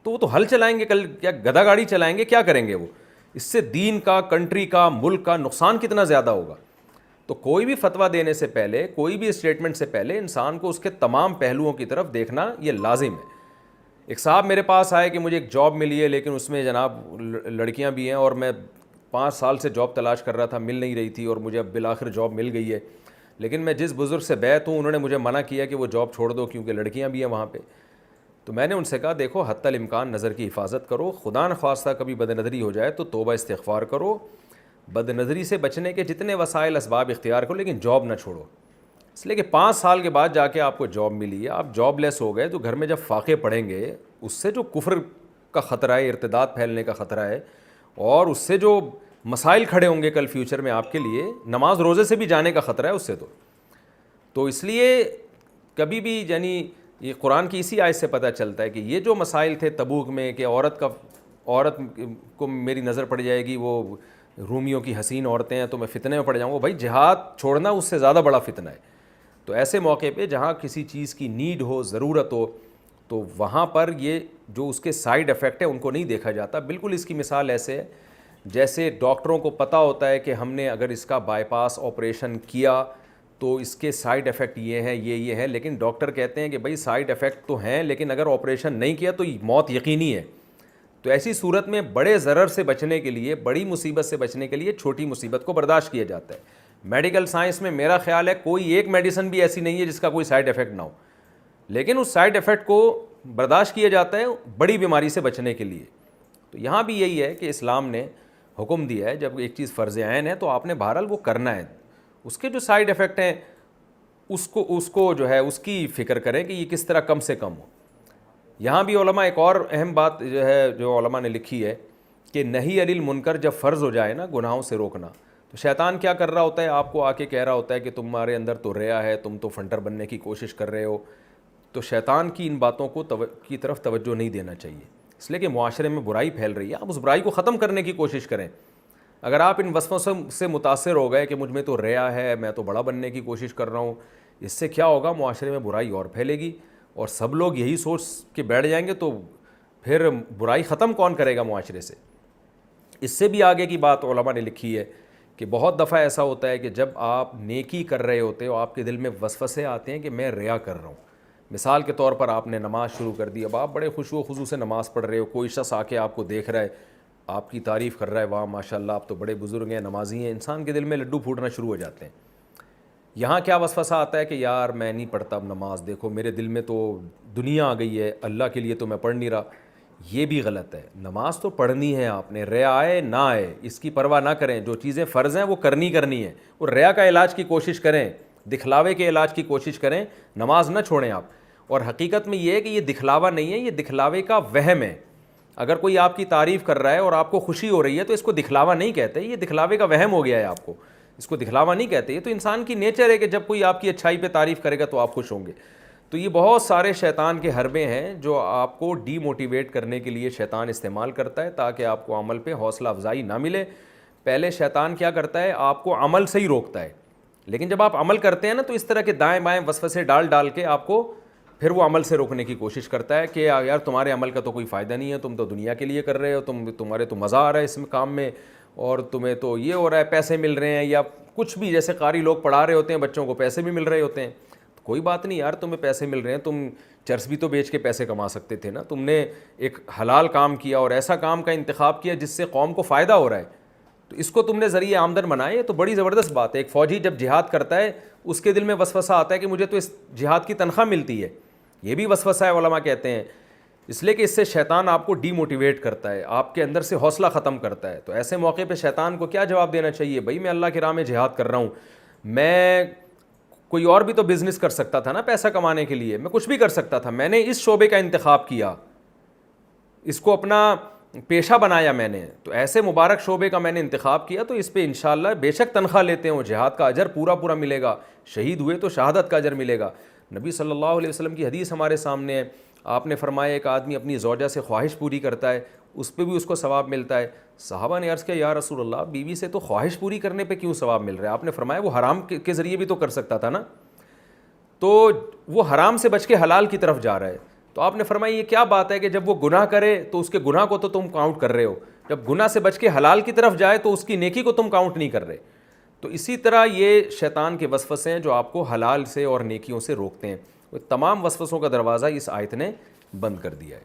تو وہ تو ہل چلائیں گے, کل کیا گدھا گاڑی چلائیں گے, کیا کریں گے وہ. اس سے دین کا, کنٹری کا, ملک کا نقصان کتنا زیادہ ہوگا. تو کوئی بھی فتویٰ دینے سے پہلے, کوئی بھی اسٹیٹمنٹ سے پہلے انسان کو اس کے تمام پہلوؤں کی طرف دیکھنا یہ لازم ہے. ایک صاحب میرے پاس آئے کہ مجھے ایک جاب ملی ہے لیکن اس میں جناب لڑکیاں بھی ہیں اور میں 5 سال سے جاب تلاش کر رہا تھا, مل نہیں رہی تھی, اور مجھے اب بالآخر جاب مل گئی ہے, لیکن میں جس بزرگ سے بیعت ہوں انہوں نے مجھے منع کیا کہ وہ جاب چھوڑ دو کیونکہ لڑکیاں بھی ہیں وہاں پہ. تو میں نے ان سے کہا دیکھو حتی الامکان نظر کی حفاظت کرو, خدا نخواستہ کبھی بد نظری ہو جائے تو توبہ استغفار کرو, بد نظری سے بچنے کے جتنے وسائل اسباب اختیار کرو, لیکن جاب نہ چھوڑو. اس لیے کہ 5 سال کے بعد جا کے آپ کو جاب ملی ہے, آپ جاب لیس ہو گئے, تو گھر میں جب فاقے پڑیں گے اس سے جو کفر کا خطرہ ہے, ارتداد پھیلنے کا خطرہ ہے, اور اس سے جو مسائل کھڑے ہوں گے کل فیوچر میں آپ کے لیے, نماز روزے سے بھی جانے کا خطرہ ہے اس سے. تو اس لیے کبھی بھی یعنی یہ قرآن کی اسی آیت سے پتہ چلتا ہے کہ یہ جو مسائل تھے تبوک میں کہ عورت کو میری نظر پڑ جائے گی, وہ رومیوں کی حسین عورتیں ہیں تو میں فتنے میں پڑ جاؤں گا, بھائی جہاد چھوڑنا اس سے زیادہ بڑا فتنہ ہے. تو ایسے موقع پہ جہاں کسی چیز کی نیڈ ہو, ضرورت ہو, تو وہاں پر یہ جو اس کے سائیڈ ایفیکٹ ہیں ان کو نہیں دیکھا جاتا. بالکل اس کی مثال ایسے ہے جیسے ڈاکٹروں کو پتہ ہوتا ہے کہ ہم نے اگر اس کا بائی پاس آپریشن کیا تو اس کے سائیڈ ایفیکٹ یہ ہیں, یہ ہیں, لیکن ڈاکٹر کہتے ہیں کہ بھائی سائیڈ ایفیکٹ تو ہیں لیکن اگر آپریشن نہیں کیا تو موت یقینی ہے. تو ایسی صورت میں بڑے ضرر سے بچنے کے لیے, بڑی مصیبت سے بچنے کے لیے چھوٹی مصیبت کو برداشت کیا جاتا ہے. میڈیکل سائنس میں میرا خیال ہے کوئی ایک میڈیسن بھی ایسی نہیں ہے جس کا کوئی سائیڈ ایفیکٹ نہ ہو, لیکن اس سائیڈ ایفیکٹ کو برداشت کیا جاتا ہے بڑی بیماری سے بچنے کے لیے. تو یہاں بھی یہی ہے کہ اسلام نے حکم دیا ہے جب ایک چیز فرض عین ہے تو آپ نے بہرحال وہ کرنا ہے, اس کے جو سائیڈ ایفیکٹ ہیں اس کو جو ہے اس کی فکر کریں کہ یہ کس طرح کم سے کم ہو. یہاں بھی علماء ایک اور اہم بات جو ہے جو علماء نے لکھی ہے کہ نہی عن المنکر جب فرض ہو جائے نا, گناہوں سے روکنا, تو شیطان کیا کر رہا ہوتا ہے, آپ کو آ کے کہہ رہا ہوتا ہے کہ تمہارے اندر تو ریا ہے, تم تو فنٹر بننے کی کوشش کر رہے ہو. تو شیطان کی ان باتوں کی طرف توجہ نہیں دینا چاہیے, اس لیے کہ معاشرے میں برائی پھیل رہی ہے, آپ اس برائی کو ختم کرنے کی کوشش کریں. اگر آپ ان وصفوں سے متاثر ہو گئے کہ مجھ میں تو ریا ہے, میں تو بڑا بننے کی کوشش کر رہا ہوں, اس سے کیا ہوگا, معاشرے میں برائی اور پھیلے گی, اور سب لوگ یہی سوچ کے بیٹھ جائیں گے, تو پھر برائی ختم کون کرے گا معاشرے سے. اس سے بھی آگے کی بات علماء نے لکھی ہے کہ بہت دفعہ ایسا ہوتا ہے کہ جب آپ نیکی کر رہے ہوتے ہو آپ کے دل میں وسوسے آتے ہیں کہ میں ریا کر رہا ہوں. مثال کے طور پر آپ نے نماز شروع کر دی, اب آپ بڑے خشوع و خضوع سے نماز پڑھ رہے ہو, کوئی شخص آ کے آپ کو دیکھ رہا ہے, آپ کی تعریف کر رہا ہے, واہ ماشاء اللہ آپ تو بڑے بزرگ ہیں, نمازی ہیں, انسان کے دل میں لڈو پھوٹنا شروع ہو جاتے ہیں. یہاں کیا وسوسہ آتا ہے کہ یار میں نہیں پڑھتا اب نماز, دیکھو میرے دل میں تو دنیا آ گئی ہے, اللہ کے لیے تو میں پڑھ نہیں رہا. یہ بھی غلط ہے, نماز تو پڑھنی ہے آپ نے, ریا آئے نہ آئے اس کی پرواہ نہ کریں, جو چیزیں فرض ہیں وہ کرنی ہے. اور ریا کا علاج کی کوشش کریں, دکھلاوے کے علاج کی کوشش کریں, نماز نہ چھوڑیں آپ. اور حقیقت میں یہ ہے کہ یہ دکھلاوا نہیں ہے, یہ دکھلاوے کا وہم ہے. اگر کوئی آپ کی تعریف کر رہا ہے اور آپ کو خوشی ہو رہی ہے تو اس کو دکھلاوا نہیں کہتے, یہ دکھلاوے کا وہم ہو گیا ہے آپ کو, اس کو دکھلاوا نہیں کہتے. یہ تو انسان کی نیچر ہے کہ جب کوئی آپ کی اچھائی پہ تعریف کرے گا تو آپ خوش ہوں گے. تو یہ بہت سارے شیطان کے حربے ہیں جو آپ کو ڈی موٹیویٹ کرنے کے لیے شیطان استعمال کرتا ہے تاکہ آپ کو عمل پہ حوصلہ افزائی نہ ملے. پہلے شیطان کیا کرتا ہے, آپ کو عمل سے ہی روکتا ہے, لیکن جب آپ عمل کرتے ہیں نا تو اس طرح کے دائیں بائیں وسوسے ڈال کے آپ کو پھر وہ عمل سے روکنے کی کوشش کرتا ہے کہ یار تمہارے عمل کا تو کوئی فائدہ نہیں ہے, تم تو دنیا کے لیے کر رہے ہو, تمہارے تو مزہ آ رہا ہے اس میں کام میں, اور تمہیں تو یہ ہو رہا ہے, پیسے مل رہے ہیں, یا کچھ بھی, جیسے قاری لوگ پڑھا رہے ہوتے ہیں بچوں کو, پیسے بھی مل رہے ہوتے ہیں. کوئی بات نہیں یار, تمہیں پیسے مل رہے ہیں, تم چرس بھی تو بیچ کے پیسے کما سکتے تھے نا, تم نے ایک حلال کام کیا اور ایسا کام کا انتخاب کیا جس سے قوم کو فائدہ ہو رہا ہے, تو اس کو تم نے ذریعہ آمدن بنائے, تو بڑی زبردست بات ہے. ایک فوجی جب جہاد کرتا ہے اس کے دل میں وسوسہ آتا ہے کہ مجھے تو اس جہاد کی تنخواہ ملتی ہے, یہ بھی وسوسہ ہے علماء کہتے ہیں, اس لیے کہ اس سے شیطان آپ کو ڈی موٹیویٹ کرتا ہے, آپ کے اندر سے حوصلہ ختم کرتا ہے. تو ایسے موقع پہ شیطان کو کیا جواب دینا چاہیے؟ بھائی میں اللہ کی راہ میں جہاد کر رہا ہوں, میں کوئی اور بھی تو بزنس کر سکتا تھا نا پیسہ کمانے کے لیے, میں کچھ بھی کر سکتا تھا, میں نے اس شعبے کا انتخاب کیا, اس کو اپنا پیشہ بنایا میں نے, تو ایسے مبارک شعبے کا میں نے انتخاب کیا, تو اس پہ انشاءاللہ بے شک تنخواہ لیتے ہوں, جہاد کا اجر پورا ملے گا, شہید ہوئے تو شہادت کا اجر ملے گا. نبی صلی اللہ علیہ وسلم کی حدیث ہمارے سامنے ہے, آپ نے فرمایا ایک آدمی اپنی زوجہ سے خواہش پوری کرتا ہے, اس پہ بھی اس کو ثواب ملتا ہے. صحابہ نے عرض کیا یا رسول اللہ, بیوی سے تو خواہش پوری کرنے پہ کیوں ثواب مل رہا ہے؟ آپ نے فرمایا وہ حرام کے ذریعے بھی تو کر سکتا تھا نا, تو وہ حرام سے بچ کے حلال کی طرف جا رہا ہے. تو آپ نے فرمایا یہ کیا بات ہے کہ جب وہ گناہ کرے تو اس کے گناہ کو تو تم کاؤنٹ کر رہے ہو, جب گناہ سے بچ کے حلال کی طرف جائے تو اس کی نیکی کو تم کاؤنٹ نہیں کر رہے. تو اسی طرح یہ شیطان کے وسوسے ہیں جو آپ کو حلال سے اور نیکیوں سے روکتے ہیں. وہ تمام وسوسوں کا دروازہ اس آیت نے بند کر دیا ہے.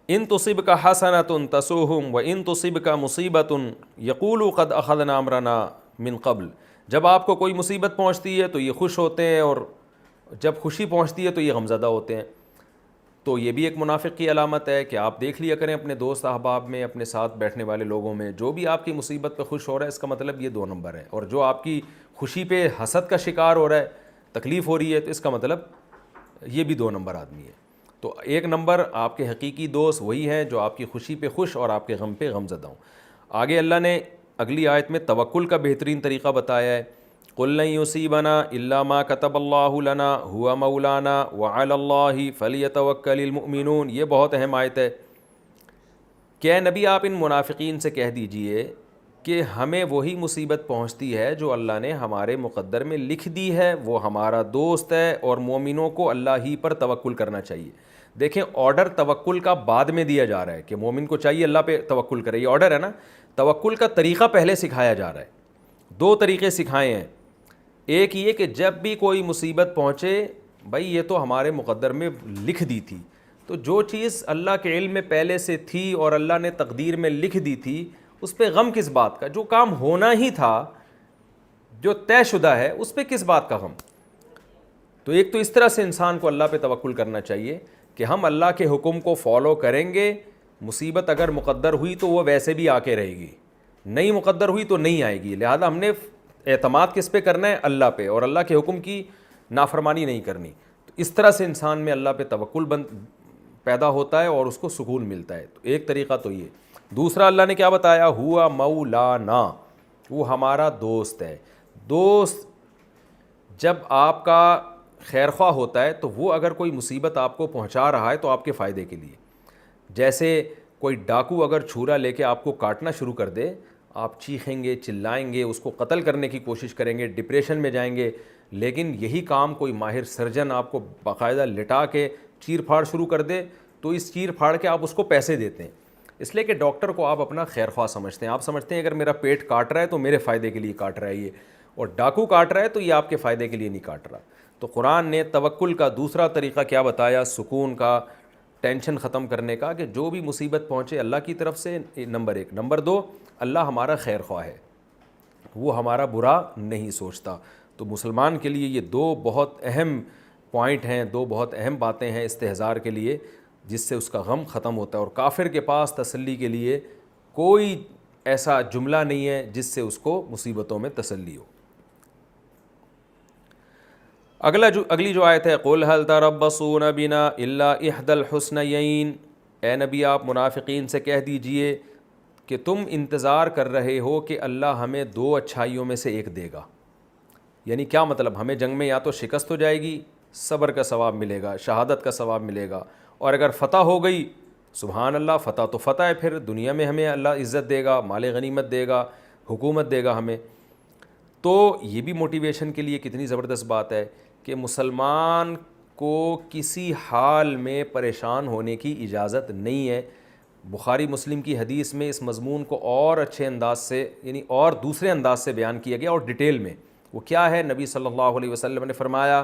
ان تصبک حسنۃ تسؤہم وان تصبک مصیبۃ یقولوا قد اخذنا امرنا من قبل. جب آپ کو کوئی مصیبت پہنچتی ہے تو یہ خوش ہوتے ہیں, اور جب خوشی پہنچتی ہے تو یہ غمزدہ ہوتے ہیں. تو یہ بھی ایک منافق کی علامت ہے کہ آپ دیکھ لیا کریں اپنے دوست احباب میں, اپنے ساتھ بیٹھنے والے لوگوں میں, جو بھی آپ کی مصیبت پہ خوش ہو رہا ہے اس کا مطلب یہ 2 نمبر ہے, اور جو آپ کی خوشی پہ حسد کا شکار ہو رہا ہے, تکلیف ہو رہی ہے, تو اس کا مطلب یہ بھی 2 نمبر آدمی ہے. تو 1 نمبر آپ کے حقیقی دوست وہی ہیں جو آپ کی خوشی پہ خوش اور آپ کے غم پہ غمزدہ ہوں. آگے اللہ نے اگلی آیت میں توکل کا بہترین طریقہ بتایا ہے. قل لن یصیبنا الا ما کتب اللہ لنا هو مولانا وعلی اللہ فلیتوکل المؤمنون. یہ بہت اہم آیت ہے کہ اے نبی آپ ان منافقین سے کہہ دیجئے کہ ہمیں وہی مصیبت پہنچتی ہے جو اللہ نے ہمارے مقدر میں لکھ دی ہے, وہ ہمارا دوست ہے, اور مومنوں کو اللہ ہی پر توکل کرنا چاہیے. دیکھیں آرڈر توکل کا بعد میں دیا جا رہا ہے کہ مومن کو چاہیے اللہ پہ توکل کرے, یہ آرڈر ہے نا. توکل کا طریقہ پہلے سکھایا جا رہا ہے. 2 طریقے سکھائے ہیں. ایک یہ کہ جب بھی کوئی مصیبت پہنچے, بھائی یہ تو ہمارے مقدر میں لکھ دی تھی, تو جو چیز اللہ کے علم میں پہلے سے تھی اور اللہ نے تقدیر میں لکھ دی تھی اس پہ غم کس بات کا؟ جو کام ہونا ہی تھا, جو طے شدہ ہے, اس پہ کس بات کا غم؟ تو ایک تو اس طرح سے انسان کو اللہ پہ توکل کرنا چاہیے کہ ہم اللہ کے حکم کو فالو کریں گے, مصیبت اگر مقدر ہوئی تو وہ ویسے بھی آ کے رہے گی, نہیں مقدر ہوئی تو نہیں آئے گی. لہذا ہم نے اعتماد کس پہ کرنا ہے؟ اللہ پہ, اور اللہ کے حکم کی نافرمانی نہیں کرنی. تو اس طرح سے انسان میں اللہ پہ توکل پیدا ہوتا ہے اور اس کو سکون ملتا ہے. تو ایک طریقہ تو یہ. دوسرا اللہ نے کیا بتایا؟ ہوا مولانا, وہ ہمارا دوست ہے. دوست جب آپ کا خیرخواہ ہوتا ہے تو وہ اگر کوئی مصیبت آپ کو پہنچا رہا ہے تو آپ کے فائدے کے لیے. جیسے کوئی ڈاکو اگر چھرا لے کے آپ کو کاٹنا شروع کر دے, آپ چیخیں گے, چلائیں گے, اس کو قتل کرنے کی کوشش کریں گے, ڈپریشن میں جائیں گے. لیکن یہی کام کوئی ماہر سرجن آپ کو باقاعدہ لٹا کے چیر پھاڑ شروع کر دے تو اس چیر پھاڑ کے آپ اس کو پیسے دیتے ہیں, اس لیے کہ ڈاکٹر کو آپ اپنا خیر خواہ سمجھتے ہیں. آپ سمجھتے ہیں اگر میرا پیٹ کاٹ رہا ہے تو میرے فائدے کے لیے کاٹ رہا ہے یہ, اور ڈاکو کاٹ رہا ہے تو یہ آپ کے فائدے کے لیے نہیں کاٹ رہا. تو قرآن نے توکل کا دوسرا طریقہ کیا بتایا؟ سکون کا, ٹینشن ختم کرنے کا, کہ جو بھی مصیبت پہنچے اللہ کی طرف سے, نمبر 1. نمبر 2, اللہ ہمارا خیر خواہ ہے, وہ ہمارا برا نہیں سوچتا. تو مسلمان کے لیے یہ 2 بہت اہم پوائنٹ ہیں, 2 بہت اہم باتیں ہیں استحضار کے لیے, جس سے اس کا غم ختم ہوتا ہے. اور کافر کے پاس تسلی کے لیے کوئی ایسا جملہ نہیں ہے جس سے اس کو مصیبتوں میں تسلی ہو. اگلی جو آیت ہے, قُلْ هَلْ تَرَبَّصُونَ بِنَا إِلَّا إِحْدَى الْحُسْنَيَيْنِ. اے نبی آپ منافقین سے کہہ دیجئے کہ تم انتظار کر رہے ہو کہ اللہ ہمیں 2 اچھائیوں میں سے ایک دے گا. یعنی کیا مطلب؟ ہمیں جنگ میں یا تو شکست ہو جائے گی، صبر کا ثواب ملے گا، شہادت کا ثواب ملے گا، اور اگر فتح ہو گئی سبحان اللہ، فتح تو فتح ہے، پھر دنیا میں ہمیں اللہ عزت دے گا، مال غنیمت دے گا، حکومت دے گا ہمیں۔ تو یہ بھی موٹیویشن کے لیے کتنی زبردست بات ہے کہ مسلمان کو کسی حال میں پریشان ہونے کی اجازت نہیں ہے۔ بخاری مسلم کی حدیث میں اس مضمون کو اور اچھے انداز سے، یعنی اور دوسرے انداز سے بیان کیا گیا اور ڈیٹیل میں۔ وہ کیا ہے؟ نبی صلی اللہ علیہ وسلم نے فرمایا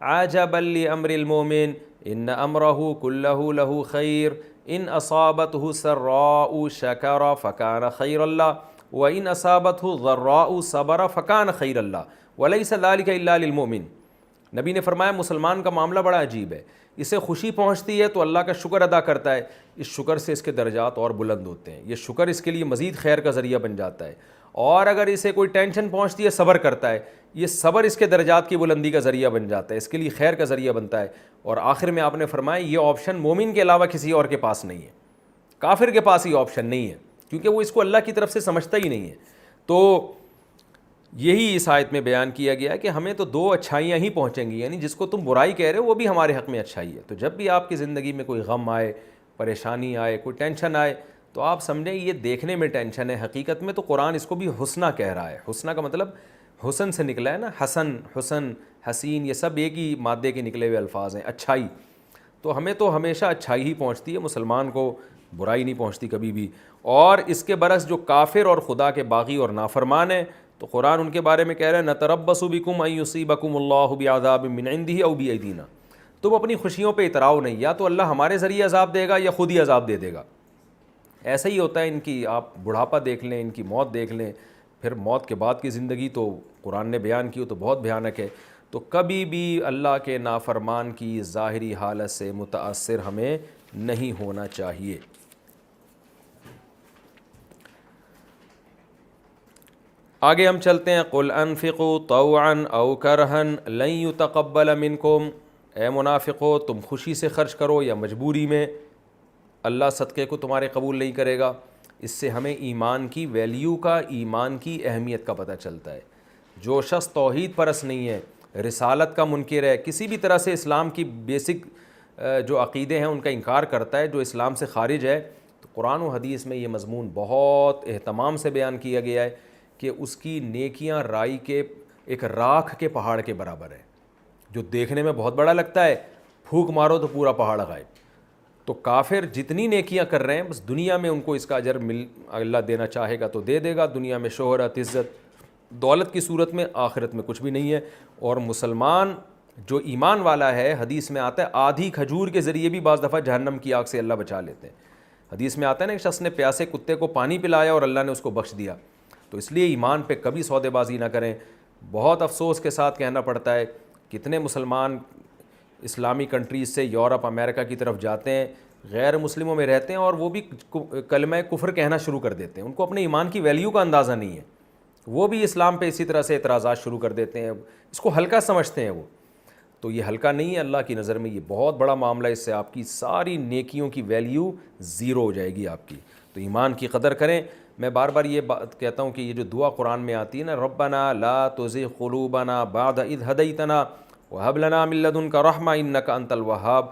عجبا لامر المؤمن ان امرہ کلہ لہ خیر ان اصابتہ سراء شکر فکان خیر اللہ وان اصابتہ ضراء صبر فکان خیر اللہ ولیس ذلک الا للمؤمن۔ نبی نے فرمایا مسلمان کا معاملہ بڑا عجیب ہے، اسے خوشی پہنچتی ہے تو اللہ کا شکر ادا کرتا ہے، اس شکر سے اس کے درجات اور بلند ہوتے ہیں، یہ شکر اس کے لیے مزید خیر کا ذریعہ بن جاتا ہے، اور اگر اسے کوئی ٹینشن پہنچتی ہے صبر کرتا ہے، یہ صبر اس کے درجات کی بلندی کا ذریعہ بن جاتا ہے، اس کے لیے خیر کا ذریعہ بنتا ہے۔ اور آخر میں آپ نے فرمایا یہ آپشن مومن کے علاوہ کسی اور کے پاس نہیں ہے، کافر کے پاس یہ آپشن نہیں ہے، کیونکہ وہ اس کو اللہ کی طرف سے سمجھتا ہی نہیں ہے۔ تو یہی اس آیت میں بیان کیا گیا ہے کہ ہمیں تو دو اچھائیاں ہی پہنچیں گی، یعنی جس کو تم برائی کہہ رہے ہو وہ بھی ہمارے حق میں اچھائی ہے۔ تو جب بھی آپ کی زندگی میں کوئی غم آئے، پریشانی آئے، کوئی ٹینشن آئے، تو آپ سمجھیں یہ دیکھنے میں ٹینشن ہے، حقیقت میں تو قرآن اس کو بھی حسنہ کہہ رہا ہے۔ حسنہ کا مطلب حسن سے نکلا ہے نا، حسن، حسن، حسین، یہ سب ایک ہی مادے کے نکلے ہوئے الفاظ ہیں، اچھائی۔ تو ہمیں تو ہمیشہ اچھائی ہی پہنچتی ہے، مسلمان کو برائی نہیں پہنچتی کبھی بھی۔ اور اس کے برعکس جو کافر اور خدا کے باغی اور نافرمان ہیں تو قرآن ان کے بارے میں کہہ رہا ہے نتربص بکم ان یصیبکم اللہ بعذاب من عنده او بایدینا۔ تم اپنی خوشیوں پہ اتراؤ نہیں، یا تو اللہ ہمارے ذریعے عذاب دے گا یا خود ہی عذاب دے دے گا۔ ایسا ہی ہوتا ہے ان کی، آپ بڑھاپا دیکھ لیں، ان کی موت دیکھ لیں، پھر موت کے بعد کی زندگی تو قرآن نے بیان کی، تو بہت بھیانک ہے۔ تو کبھی بھی اللہ کے نافرمان کی ظاہری حالت سے متاثر ہمیں نہیں ہونا چاہیے۔ آگے ہم چلتے ہیں، قل انفقوا طوعا او کرہا لن یتقبل منکم، اے منافقو تم خوشی سے خرچ کرو یا مجبوری میں، اللہ صدقے کو تمہارے قبول نہیں کرے گا۔ اس سے ہمیں ایمان کی ویلیو کا، ایمان کی اہمیت کا پتہ چلتا ہے۔ جو شخص توحید پرست نہیں ہے، رسالت کا منکر ہے، کسی بھی طرح سے اسلام کی بیسک جو عقیدے ہیں ان کا انکار کرتا ہے، جو اسلام سے خارج ہے، تو قرآن و حدیث میں یہ مضمون بہت اہتمام سے بیان کیا گیا ہے کہ اس کی نیکیاں رائی کے ایک راکھ کے پہاڑ کے برابر ہے، جو دیکھنے میں بہت بڑا لگتا ہے، پھونک مارو تو پورا پہاڑ غائب۔ تو کافر جتنی نیکیاں کر رہے ہیں بس دنیا میں ان کو اس کا اجر اللہ دینا چاہے گا تو دے دے گا، دنیا میں شہرت، عزت، دولت کی صورت میں، آخرت میں کچھ بھی نہیں ہے۔ اور مسلمان جو ایمان والا ہے، حدیث میں آتا ہے آدھی کھجور کے ذریعے بھی بعض دفعہ جہنم کی آگ سے اللہ بچا لیتے ہیں۔ حدیث میں آتا ہے نا، ایک شخص نے پیاسے کتے کو پانی پلایا اور اللہ نے اس کو بخش دیا۔ تو اس لیے ایمان پہ کبھی سودے بازی نہ کریں۔ بہت افسوس کے ساتھ کہنا پڑتا ہے کتنے مسلمان اسلامی کنٹریز سے یورپ، امریکہ کی طرف جاتے ہیں، غیر مسلموں میں رہتے ہیں، اور وہ بھی کلمہ کفر کہنا شروع کر دیتے ہیں۔ ان کو اپنے ایمان کی ویلیو کا اندازہ نہیں ہے، وہ بھی اسلام پہ اسی طرح سے اعتراضات شروع کر دیتے ہیں، اس کو ہلکا سمجھتے ہیں وہ۔ تو یہ ہلکا نہیں ہے، اللہ کی نظر میں یہ بہت بڑا معاملہ ہے، اس سے آپ کی ساری نیکیوں کی ویلیو زیرو ہو جائے گی آپ کی۔ تو ایمان کی قدر کریں۔ میں بار بار یہ بات کہتا ہوں کہ یہ جو دعا قرآن میں آتی ہے نا، ربنا لا تزغ قلوبنا بعد اذ ہدیتنا وہب لنا من لدنک رحمہ انک انت الوہاب،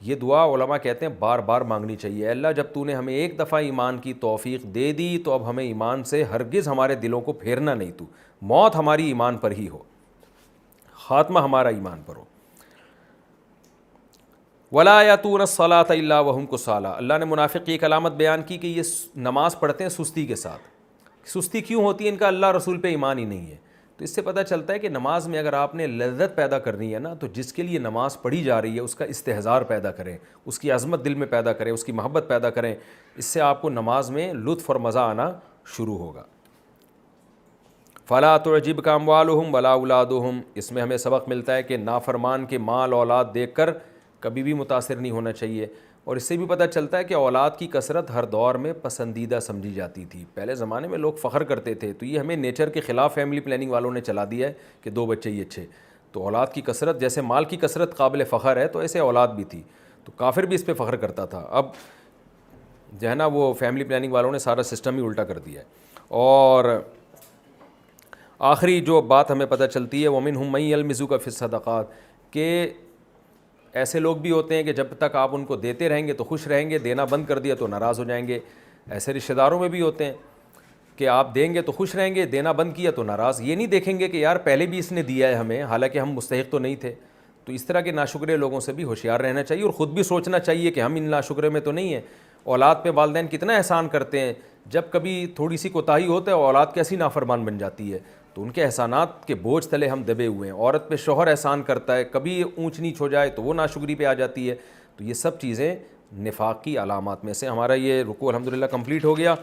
یہ دعا علماء کہتے ہیں بار بار مانگنی چاہیے۔ اے اللہ جب تو نے ہمیں ایک دفعہ ایمان کی توفیق دے دی تو اب ہمیں ایمان سے ہرگز ہمارے دلوں کو پھیرنا نہیں، تو موت ہماری ایمان پر ہی ہو، خاتمہ ہمارا ایمان پر ہو۔ ولا یاتون الصلاۃ الا وهم کسالى، اللہ نے منافق کی ایک علامت بیان کی کہ یہ نماز پڑھتے ہیں سستی کے ساتھ۔ سستی کیوں ہوتی ہے؟ ان کا اللہ رسول پہ ایمان ہی نہیں ہے۔ تو اس سے پتہ چلتا ہے کہ نماز میں اگر آپ نے لذت پیدا کرنی ہے نا، تو جس کے لیے نماز پڑھی جا رہی ہے اس کا استحضار پیدا کریں، اس کی عظمت دل میں پیدا کریں، اس کی محبت پیدا کریں، اس سے آپ کو نماز میں لطف اور مزہ آنا شروع ہوگا۔ فلا تعجبک اموالہم ولا اولادہم، اس میں ہمیں سبق ملتا ہے کہ نافرمان کے مال اولاد دیکھ کر کبھی بھی متاثر نہیں ہونا چاہیے۔ اور اس سے بھی پتہ چلتا ہے کہ اولاد کی کثرت ہر دور میں پسندیدہ سمجھی جاتی تھی۔ پہلے زمانے میں لوگ فخر کرتے تھے، تو یہ ہمیں نیچر کے خلاف فیملی پلاننگ والوں نے چلا دیا ہے کہ 2 بچے ہی اچھے۔ تو اولاد کی کثرت، جیسے مال کی کثرت قابل فخر ہے تو ایسے اولاد بھی تھی، تو کافر بھی اس پہ فخر کرتا تھا۔ اب جو ہے نا وہ فیملی پلاننگ والوں نے سارا سسٹم ہی الٹا کر دیا ہے۔ اور آخری جو بات ہمیں پتہ چلتی ہے وَمِنْهُمْ مَن يَلْمِزُكَ فِي الصَّدَقَاتِ کہ ایسے لوگ بھی ہوتے ہیں کہ جب تک آپ ان کو دیتے رہیں گے تو خوش رہیں گے، دینا بند کر دیا تو ناراض ہو جائیں گے. ایسے رشتہ داروں میں بھی ہوتے ہیں کہ آپ دیں گے تو خوش رہیں گے، دینا بند کیا تو ناراض. یہ نہیں دیکھیں گے کہ یار پہلے بھی اس نے دیا ہے ہمیں حالانکہ ہم مستحق تو نہیں تھے. تو اس طرح کے ناشکرے لوگوں سے بھی ہوشیار رہنا چاہیے اور خود بھی سوچنا چاہیے کہ ہم ان ناشکرے میں تو نہیں ہیں. اولاد پہ والدین کتنا احسان کرتے ہیں، جب کبھی تھوڑی سی کوتاہی ہوتا ہے اولاد کیسی نافرمان بن جاتی ہے. تو ان کے احسانات کے بوجھ تلے ہم دبے ہوئے ہیں. عورت پہ شوہر احسان کرتا ہے، کبھی اونچ نیچ ہو جائے تو وہ ناشکری پہ آ جاتی ہے. تو یہ سب چیزیں نفاق کی علامات میں سے. ہمارا یہ رکوع الحمدللہ کمپلیٹ ہو گیا.